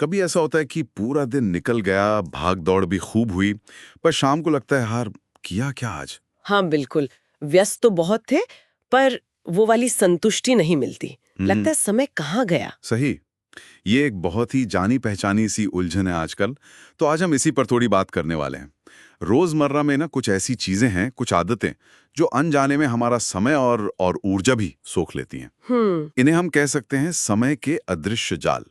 कभी ऐसा होता है कि पूरा दिन निकल गया, भाग दौड़ भी खूब हुई, पर शाम को लगता है यार किया क्या आज। हाँ बिल्कुल। व्यस्त तो बहुत थे, पर वो वाली संतुष्टि नहीं मिलती। लगता है समय कहाँ गया। सही। ये एक बहुत ही जानी पहचानी सी उलझन है आजकल। तो आज हम इसी पर थोड़ी बात करने वाले हैं। रोजमर्रा में ना कुछ ऐसी चीजें हैं, कुछ आदतें जो अनजाने में हमारा समय और ऊर्जा भी सोख लेती हैं। इन्हें हम कह सकते हैं समय के अदृश्य जाल,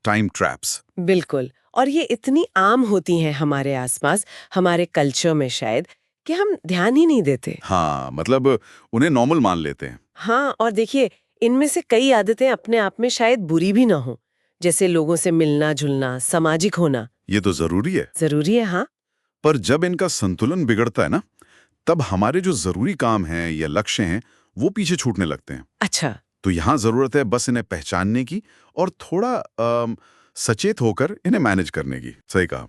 टाइम ट्रैप्स। बिल्कुल। और ये इतनी आम होती हैं हमारे आसपास, हमारे कल्चर में शायद, कि हम ध्यान ही नहीं देते। हाँ, मतलब उन्हें नॉर्मल मान लेते हैं। हाँ, और देखिए, इनमें से कई आदतें अपने आप में शायद बुरी भी ना हो, जैसे लोगों से मिलना जुलना, सामाजिक होना। ये तो जरूरी है। जरूरी है, हाँ। पर जब इनका संतुलन बिगड़ता है ना, तब हमारे जो जरूरी काम हैं या लक्ष्य हैं, वो पीछे छूटने लगते हैं। अच्छा। तो यहाँ जरूरत है बस इन्हें पहचानने की और थोड़ा सचेत होकर इन्हें मैनेज करने की। सही कहा।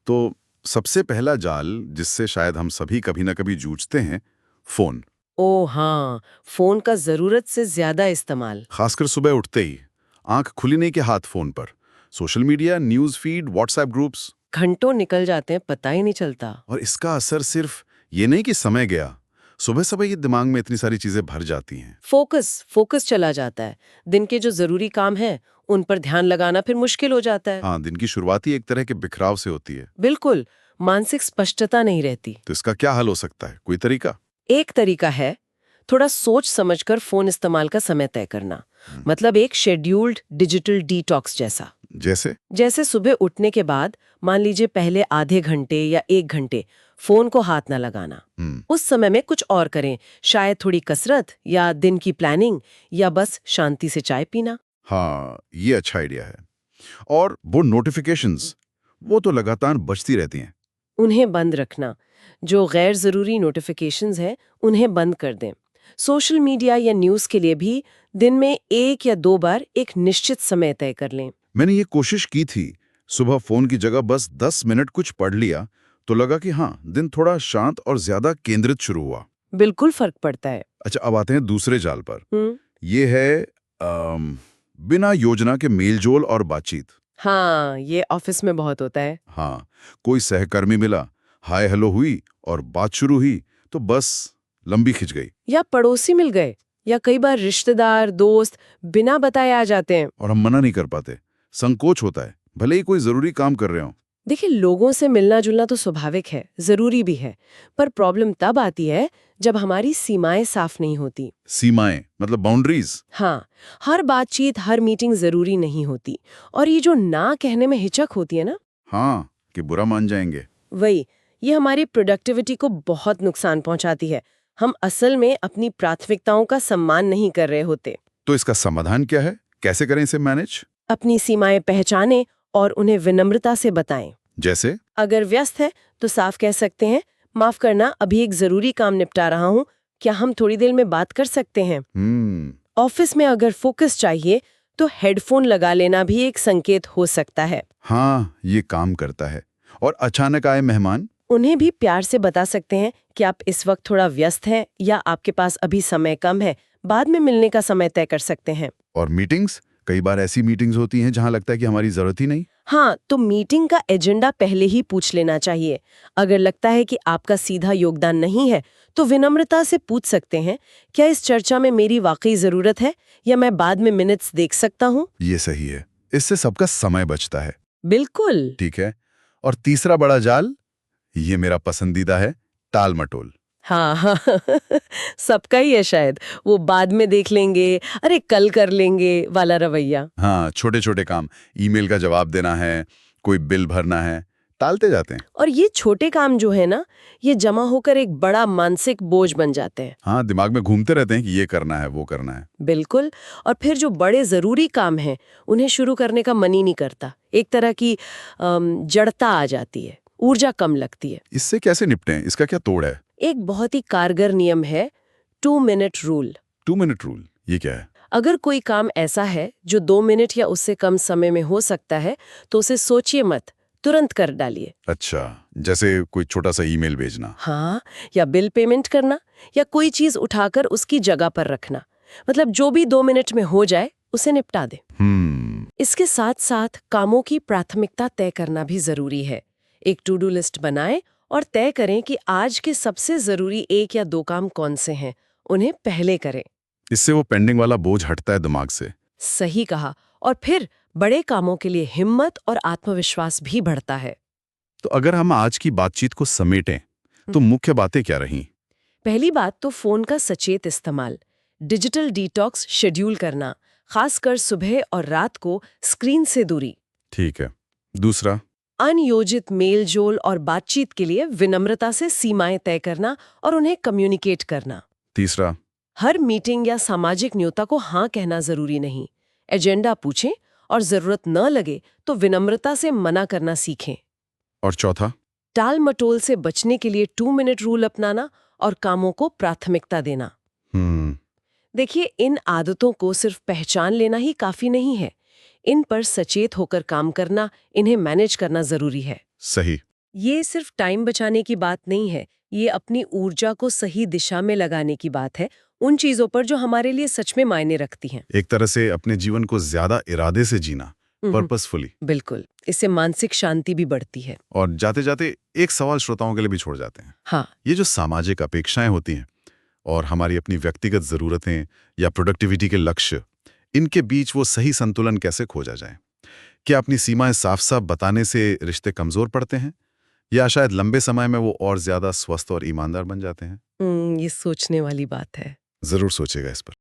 तो सबसे पहला जाल जिससे शायद हम सभी कभी ना कभी जूझते हैं, फोन। ओ हाँ, फोन का जरूरत से ज्यादा इस्तेमाल। खासकर सुबह उठते ही आंख खुली नहीं के हाथ फोन पर। Social media, news feed, WhatsApp groups. घंटों निकल जाते हैं, पता ही नहीं चलता। और इसका असर सिर्फ ये नहीं कि समय गया, सुबह सुबह ये दिमाग में इतनी सारी चीजें भर जाती हैं। फोकस चला जाता है। दिन के जो जरूरी काम है, उन पर ध्यान लगाना फिर मुश्किल हो जाता है। हाँ, दिन की शुरुआत ही एक तरह के बिखराव से होती है। बिल्कुल। मानसिक स्पष्टता नहीं रहती। तो इसका क्या हल हो सकता है? कोई तरीका? एक तरीका है, थोड़ा सोच समझकर फोन इस्तेमाल का समय तय करना। मतलब एक शेड्यूल्ड डिजिटल डिटॉक्स जैसा। जैसे सुबह उठने के बाद मान लीजिए पहले आधे घंटे या 1 घंटे फोन को हाथ न लगाना। उस समय में कुछ और करें, शायद थोड़ी कसरत या दिन की प्लानिंग या बस शांति से चाय पीना। हाँ, ये अच्छा आइडिया है। और वो नोटिफिकेशंस, वो तो लगातार बजती रहती हैं। उन्हें बंद रखना। जो गैर जरूरी नोटिफिकेशंस हैं, उन्हें बंद कर दें। सोशल मीडिया या न्यूज़ के लिए भी दिन में 1 या 2 बार एक निश्चित समय तय कर लें। मैंने ये कोशिश की थी, सुबह फोन की जगह बस 10 मिनट कुछ पढ़ लिया, तो लगा कि हाँ, दिन थोड़ा शांत और ज्यादा केंद्रित शुरू हुआ। बिल्कुल फर्क पड़ता है। अच्छा, अब आते हैं दूसरे जाल पर। ये है बिना योजना के मेलजोल और बातचीत। हाँ, ये ऑफिस में बहुत होता है। हाँ, कोई सहकर्मी मिला, हाय हेलो हुई और बात शुरू हुई, तो बस लंबी खिंच गई। या पड़ोसी मिल गए, या कई बार रिश्तेदार दोस्त बिना बताए आ जाते हैं। और हम मना नहीं कर पाते, संकोच होता है, भले ही कोई जरूरी काम कर रहे हो। देखिए, लोगों से मिलना जुलना तो स्वाभाविक है, जरूरी भी है, पर प्रॉब्लम तब आती है जब हमारी सीमाएं साफ नहीं होती। सीमाएं मतलब बाउंड्रीज। हाँ, हर बातचीत हर मीटिंग जरूरी नहीं होती, और ये जो ना कहने में हिचक होती है ना, हाँ, कि बुरा मान जाएंगे। ये हमारी प्रोडक्टिविटी को बहुत नुकसान पहुंचाती है। हम असल में अपनी प्राथमिकताओं का सम्मान नहीं कर रहे होते। तो इसका समाधान क्या है? कैसे करें इसे मैनेज? अपनी सीमाएं पहचानें और उन्हें विनम्रता से बताएं। जैसे? अगर व्यस्त है तो साफ कह सकते हैं, माफ करना, अभी एक जरूरी काम निपटा रहा हूँ, क्या हम थोड़ी देर में बात कर सकते हैं। ऑफिस में अगर फोकस चाहिए तो हेडफोन लगा लेना भी एक संकेत हो सकता है। हाँ, ये काम करता है। और अचानक आए मेहमान? उन्हें भी प्यार से बता सकते हैं कि आप इस वक्त थोड़ा व्यस्त हैं या आपके पास अभी समय कम है, बाद में मिलने का समय तय कर सकते हैं। और मीटिंग्स? कई बार ऐसी मीटिंग्स होती हैं जहां लगता है कि हमारी जरूरत ही नहीं। हाँ, तो मीटिंग का एजेंडा पहले ही पूछ लेना चाहिए। अगर लगता है कि आपका सीधा योगदान नहीं है, तो विनम्रता से पूछ सकते हैं, क्या इस चर्चा में मेरी वाकई जरूरत है या मैं बाद में मिनट्स देख सकता हूँ। ये सही है, इससे सबका समय बचता है। बिल्कुल। ठीक है। और तीसरा बड़ा जाल, ये मेरा पसंदीदा है, टाल मटोल। हाँ सबका ही है शायद, वो बाद में देख लेंगे, अरे कल कर लेंगे वाला रवैया। हाँ, छोटे छोटे काम, ईमेल का जवाब देना है, कोई बिल भरना है, टालते जाते हैं। और ये छोटे काम जो है ना, ये जमा होकर एक बड़ा मानसिक बोझ बन जाते हैं। हाँ, दिमाग में घूमते रहते हैं कि ये करना है, वो करना है। बिल्कुल। और फिर जो बड़े जरूरी काम हैं, उन्हें शुरू करने का मन ही नहीं करता। एक तरह की जड़ता आ जाती है, ऊर्जा कम लगती है। इससे कैसे निपटें? इसका क्या तोड़ है? एक बहुत ही कारगर नियम है, 2 मिनट रूल। 2 मिनट रूल, ये क्या है? अगर कोई काम ऐसा है जो 2 मिनट या उससे कम समय में हो सकता है, तो उसे सोचिए मत, तुरंत कर डालिए। अच्छा, जैसे कोई छोटा सा ईमेल भेजना। हाँ, या बिल पेमेंट करना, या कोई चीज उठाकर उसकी जगह पर रखना। मतलब जो भी 2 मिनट में हो जाए, उसे निपटा दे। इसके साथ साथ कामों की प्राथमिकता तय करना भी जरूरी है। एक टू डू लिस्ट बनाएं और तय करें कि आज के सबसे जरूरी 1 या 2 काम कौन से हैं, उन्हें पहले करें। इससे वो पेंडिंग वाला बोझ हटता है दिमाग से। सही कहा। और फिर बड़े कामों के लिए हिम्मत और आत्मविश्वास भी बढ़ता है। तो अगर हम आज की बातचीत को समेटें तो मुख्य बातें क्या रहीं? पहली बात तो फोन का सचेत इस्तेमाल, डिजिटल डिटॉक्स शेड्यूल करना, खासकर सुबह और रात को स्क्रीन से दूरी। ठीक है। दूसरा? अनियोजित मेल जोल और बातचीत के लिए विनम्रता से सीमाएं तय करना और उन्हें कम्युनिकेट करना। तीसरा? हर मीटिंग या सामाजिक न्योता को हाँ कहना जरूरी नहीं। एजेंडा पूछें और जरूरत न लगे तो विनम्रता से मना करना सीखें। और चौथा? टाल मटोल से बचने के लिए 2 मिनट रूल अपनाना और कामों को प्राथमिकता देना। देखिए, इन आदतों को सिर्फ पहचान लेना ही काफी नहीं है। इन पर सचेत होकर काम करना, इन्हें मैनेज करना जरूरी है। सही। ये सिर्फ टाइम बचाने की बात नहीं है, ये अपनी ऊर्जा को सही दिशा में लगाने की बात है, उन चीजों पर जो हमारे लिए सच में मायने रखती हैं। एक तरह से अपने जीवन को ज्यादा इरादे से जीना, पर्पसफुली। बिल्कुल, इससे मानसिक शांति भी बढ़ती है। और जाते जाते एक सवाल श्रोताओं के लिए भी छोड़ जाते हैं। हाँ, ये जो सामाजिक अपेक्षाएं होती हैं और हमारी अपनी व्यक्तिगत जरूरतें या प्रोडक्टिविटी के लक्ष्य, इनके बीच वो सही संतुलन कैसे खोजा जाए? क्या अपनी सीमाएं साफ साफ बताने से रिश्ते कमजोर पड़ते हैं या शायद लंबे समय में वो और ज्यादा स्वस्थ और ईमानदार बन जाते हैं? ये सोचने वाली बात है। जरूर सोचेगा इस पर।